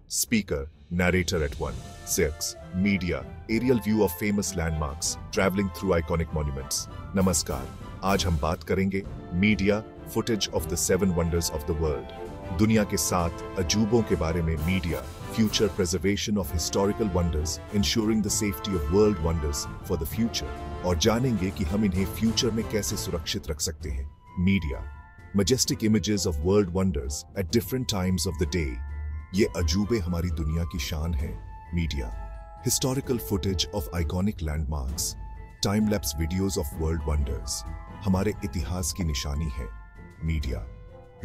Speaker, narrator at 1. 6. Media, aerial view of famous landmarks, traveling through iconic monuments. नमस्कार, आज हम बात करेंगे media, footage of the 7 wonders of the world. दुनिया के 7 अजूबों के बारे में media, future preservation of historical wonders, ensuring the safety of world wonders for the future. और जानेंगे कि हम इन्हें फ्यूचर में कैसे सुरक्षित रख सकते हैं. Media, majestic images of world wonders at different times of the day. ये अजूबे हमारी दुनिया की शान है. Media, historical footage of iconic landmarks, time-lapse videos of world wonders. हमारे इतिहास की निशानी है. Media,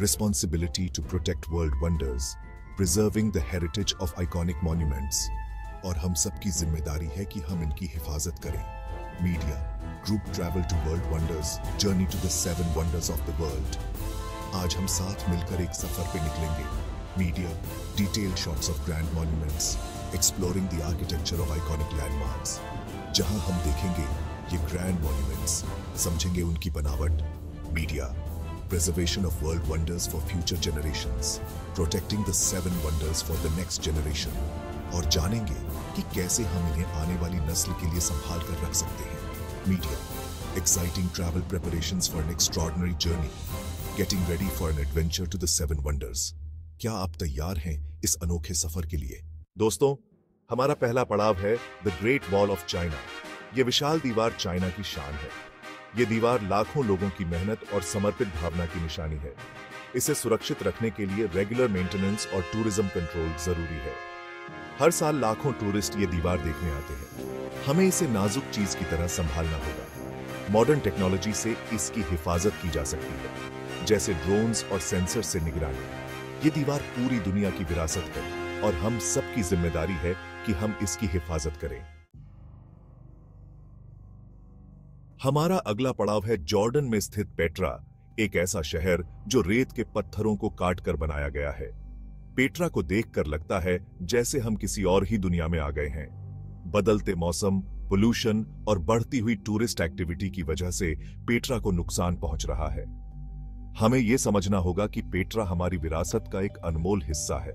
responsibility to protect world wonders, preserving the heritage of iconic monuments. और हम सबकी जिम्मेदारी है कि हम इनकी हिफाजत करें. Media, group travel to world wonders, journey to the 7 wonders of the world. आज हम साथ मिलकर एक सफर पे निकलेंगे. Media, detailed shots of grand monuments, exploring the architecture of iconic landmarks. जहां हम देखेंगे ये grand monuments, समझेंगे उनकी बनावट. Media, preservation of world wonders for future generations, protecting the 7 wonders for the next generation. और जानेंगे कि कैसे हम इन्हें आने वाली नस्ल के लिए संभाल कर रख सकते हैं. Media, exciting travel preparations for an extraordinary journey, getting ready for an adventure to the 7 wonders. क्या आप तैयार हैं इस अनोखे सफर के लिए? दोस्तों, हमारा पहला पड़ाव है the great wall of China. ये विशाल दीवार चाइना की शान है. ये दीवार लाखों लोगों की मेहनत और समर्पित भावना की निशानी है. इसे सुरक्षित रखने के लिए रेगुलर मेंटेनेंस और टूरिज्म कंट्रोल जरूरी है. हर साल लाखों टूरिस्ट ये दीवार देखने आते हैं. हमें इसे नाजुक चीज की तरह संभालना होगा. मॉडर्न टेक्नोलॉजी से इसकी हिफाजत की जा सकती है, जैसे ड्रोन्स और सेंसर से निगरानी. ये दीवार पूरी दुनिया की विरासत है और हम सबकी जिम्मेदारी है कि हम इसकी हिफाजत करें. हमारा अगला पड़ाव है जॉर्डन में स्थित पेट्रा, एक ऐसा शहर जो रेत के पत्थरों को काटकर बनाया गया है. पेट्रा को देखकर लगता है जैसे हम किसी और ही दुनिया में आ गए हैं. बदलते मौसम, पोल्यूशन और बढ़ती हुई टूरिस्ट एक्टिविटी की वजह से पेट्रा को नुकसान पहुंच रहा है. हमें यह समझना होगा कि पेट्रा हमारी विरासत का एक अनमोल हिस्सा है.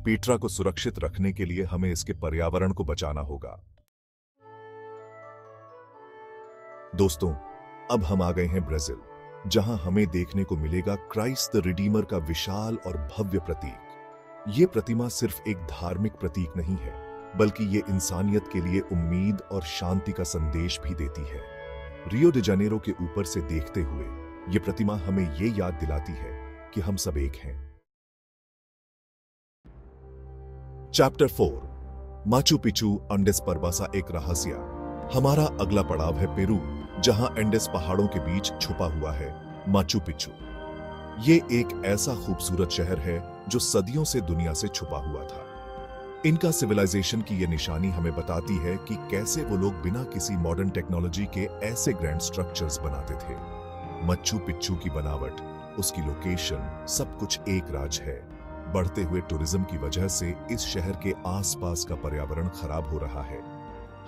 पेट्रा को सुरक्षित रखने के लिए हमें इसके पर्यावरण को बचाना होगा. दोस्तों, अब हम आ गए हैं ब्राजील, जहां हमें देखने को मिलेगा क्राइस्ट द रिडीमर का विशाल और भव्य प्रतीक. यह प्रतिमा सिर्फ एक धार्मिक प्रतीक नहीं है, बल्कि ये इंसानियत के लिए उम्मीद और शांति का संदेश भी देती है. रियो डी जनेरो के ऊपर से देखते हुए ये प्रतिमा हमें ये याद दिलाती है कि हम सब एक हैं. चैप्टर 4, माचू पिचू अंडेस परबासा एक रहस्य. हमारा अगला पड़ाव है पेरू, जहां एंडेस पहाड़ों के बीच छुपा हुआ है माचू पिचू. ये एक ऐसा खूबसूरत शहर है जो सदियों से दुनिया से छुपा हुआ था. इनका सिविलाइजेशन की यह निशानी हमें बताती है कि कैसे वो लोग बिना किसी मॉडर्न टेक्नोलॉजी के ऐसे ग्रैंड स्ट्रक्चर्स बनाते थे. माचू पिच्चू की बनावट, उसकी लोकेशन, सब कुछ एक राज है. बढ़ते हुए टूरिज्म की वजह से इस शहर के आसपास का पर्यावरण खराब हो रहा है.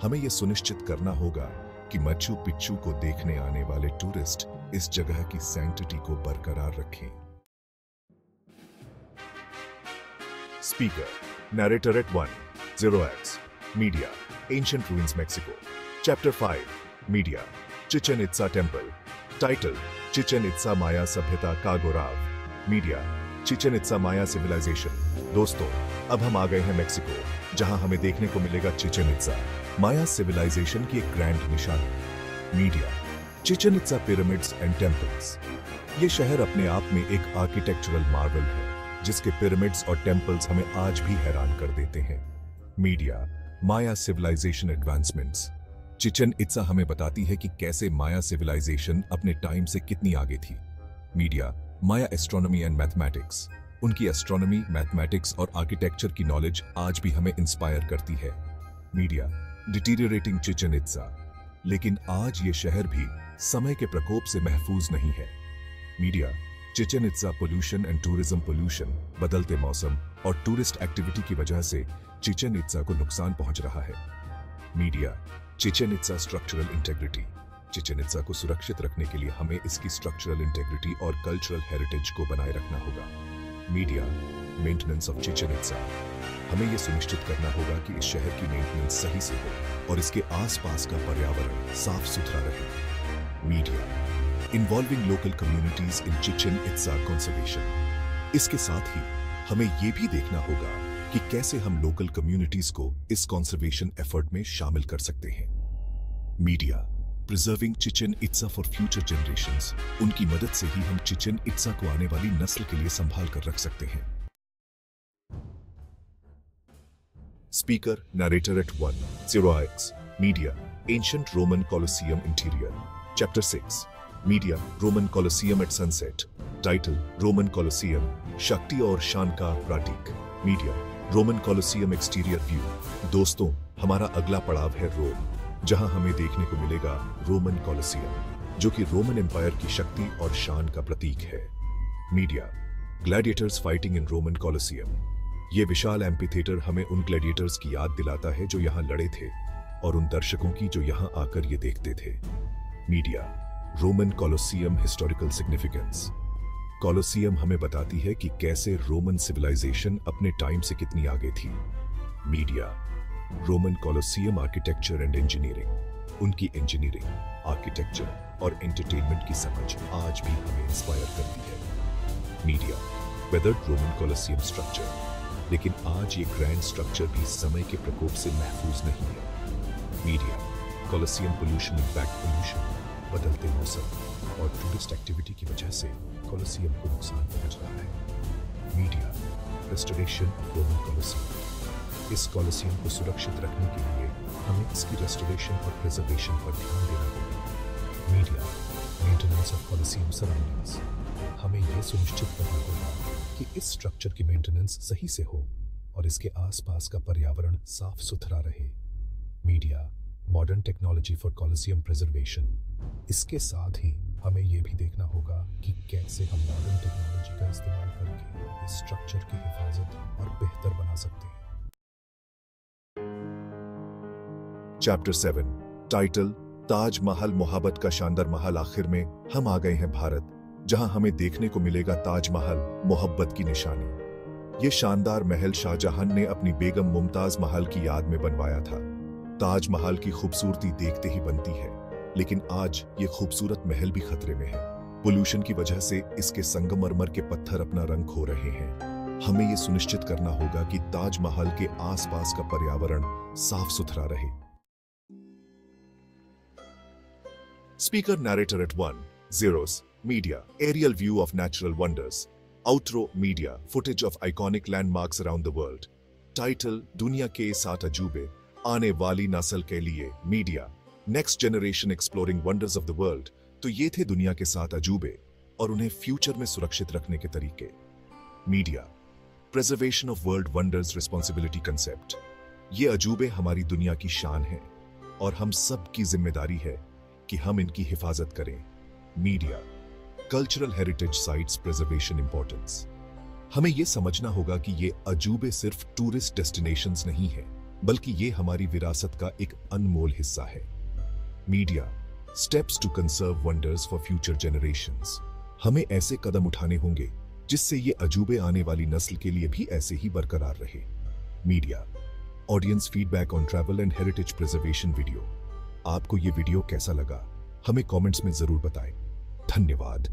हमें यह सुनिश्चित करना होगा कि माचू पिच्चू को देखने आने वाले टूरिस्ट इस जगह की सैंक्टिटी को बरकरार रखें. Speaker, narrator at 1. 0x. Media, Ancient Ruins, Mexico. Chapter 5. Media, Chichen Itza Temple. Title, Chichen Itza Maya सभ्यता का गौरव. Media, Chichen Itza Maya Civilization. दोस्तों, अब हम आ गए हैं मेक्सिको, जहां हमें देखने को मिलेगा चिचेन इत्जा, माया सिविलाइजेशन की एक ग्रैंड निशानी. Media, Chichen इत्जा pyramids and temples. ये शहर अपने आप में एक आर्किटेक्चरल मार्वल है, जिसके पिरामिड्स और टेम्पल्स हमें आज भी हैरान कर देते हैं. मीडिया, माया सिविलाइजेशन एडवांसमेंट्स. चिचेन इत्जा हमें बताती है कि कैसे माया सिविलाइजेशन अपने टाइम से कितनी आगे थी. Media, Maya astronomy and mathematics. उनकी एस्ट्रोनॉमी, मैथमेटिक्स और आर्किटेक्चर की नॉलेज आज भी हमें इंस्पायर करती है. Media, deteriorating Chichen Itza. लेकिन आज ये शहर भी समय के प्रकोप से महफूज नहीं है. Media, Chichen इत्जा pollution and tourism. Pollution, बदलते मौसम और टूरिस्ट एक्टिविटी की वजह से चिचेन इत्जा को नुकसान पहुंच रहा है. Media, Chichen इत्जा structural integrity. Chichen इत्जा को सुरक्षित रखने के लिए हमें इसकी स्ट्रक्चरल इंटेग्रिटी और कल्चरल हेरिटेज को बनाए रखना होगा. Media, maintenance of Chichen इत्जा. हमें यह सुनिश्चित करना होगा कि इस शहर की मेंटेनेंस सही से हो और इसके आसपास का पर्यावरण साफ सुथरा रहे। Media involving local communities in Chichen इत्जा conservation. इसके साथ ही हमें यह भी देखना होगा कि कैसे हम लोकल कम्युनिटीज को इस कंजर्वेशन एफर्ट में शामिल कर सकते हैं। Media preserving Chichen इत्जा for future generations. उनकी मदद से ही हम चिचेन इत्जा को आने वाली नस्ल के लिए संभाल कर रख सकते हैं। Speaker narrator at 1 media ancient Roman Colosseum interior. Chapter 6 media Roman Colosseum at sunset. Title Roman Colosseum शक्ति और शान का प्रतीक। Media Roman Colosseum exterior view. दोस्तों, हमारा अगला पड़ाव है रोम, जहां हमें देखने को मिलेगा रोमन कोलोसियम, जो कि रोमन एम्पायर की शक्ति और शान का प्रतीक है। Media Gladiators fighting in Roman Colosseum. यह विशाल एम्फीथिएटर हमें उन ग्लैडिएटर्स की याद दिलाता है जो यहां लड़े थे और उन दर्शकों की जो यहां आकर ये देखते थे। Media Roman Colosseum historical significance. Colosseum हमें बताती है कि कैसे रोमन सिविलाइजेशन अपने टाइम से कितनी आगे थी। Media Roman Colosseum architecture and engineering. उनकी इंजीनियरिंग, आर्किटेक्चर और एंटरटेनमेंट की समझ आज भी हमें इंस्पायर करती है। Media weathered Roman Colosseum structure. लेकिन आज ये ग्रैंड स्ट्रक्चर भी समय के प्रकोप से महफूज नहीं है। Media Colosseum pollution impact. Pollution, बदलते मौसम और टूरिस्ट एक्टिविटी की वजह से कोलोसियम को नुकसान पहुंच रहा है। Media restoration of Roman Colosseum. इस कोलोसियम को सुरक्षित रखने के लिए हमें इसकी रेस्टोरेशन और प्रिजर्वेशन पर ध्यान देना होगा। Media maintenance of Colosseum surroundings. हमें यह सुनिश्चित करना होगा कि इस स्ट्रक्चर की मेंटेनेंस सही से हो और इसके आसपास का पर्यावरण साफ सुथरा रहे। Media modern technology for Colosseum preservation. इसके साथ ही हमें यह भी देखना होगा कि कैसे हम मॉडर्न टेक्नोलॉजी का इस्तेमाल करके इस स्ट्रक्चर की हिफाजत और बेहतर बना सकते हैं। चैप्टर 7 टाइटल ताजमहल मोहब्बत का शानदार महल। आखिर में हम आ गए हैं भारत, जहां हमें देखने को मिलेगा ताजमहल मोहब्बत की निशानी। ये शानदार महल शाहजहां ने अपनी बेगम मुमताज महल की याद में बनवाया था। ताजमहल की खूबसूरती देखते ही बनती है, लेकिन आज ये खूबसूरत महल भी खतरे में है। पोल्यूशन की वजह से इसके संगमरमर के पत्थर अपना रंग खो रहे हैं। हमें ये सुनिश्चित करना होगा कि ताजमहल के आसपास का पर्यावरण साफ सुथरा रहे। Speaker narrator at 1 Media aerial view of natural wonders. Outro Media footage of iconic landmarks around the world. Title दुनिया के 7 अजूबे आने वाली नस्ल के लिए। Media next generation exploring wonders of the world. तो ये थे दुनिया के 7 अजूबे और उन्हें फ्यूचर में सुरक्षित रखने के तरीके। Media preservation of world wonders responsibility concept. ये अजूबे हमारी दुनिया की शान है और हम सब की जिम्मेदारी है कि हम इनकी हिफाजत करें। Media cultural heritage sites preservation importance. हमें यह समझना होगा कि ये अजूबे सिर्फ टूरिस्ट डेस्टिनेशंस नहीं है, बल्कि ये हमारी विरासत का एक अनमोल हिस्सा है। Media steps to conserve wonders for future generations. हमें ऐसे कदम उठाने होंगे जिससे ये अजूबे आने वाली नस्ल के लिए भी ऐसे ही बरकरार रहे। Media audience feedback on travel and heritage preservation video. आपको ये वीडियो कैसा लगा हमें कमेंट्स में जरूर बताएं। धन्यवाद।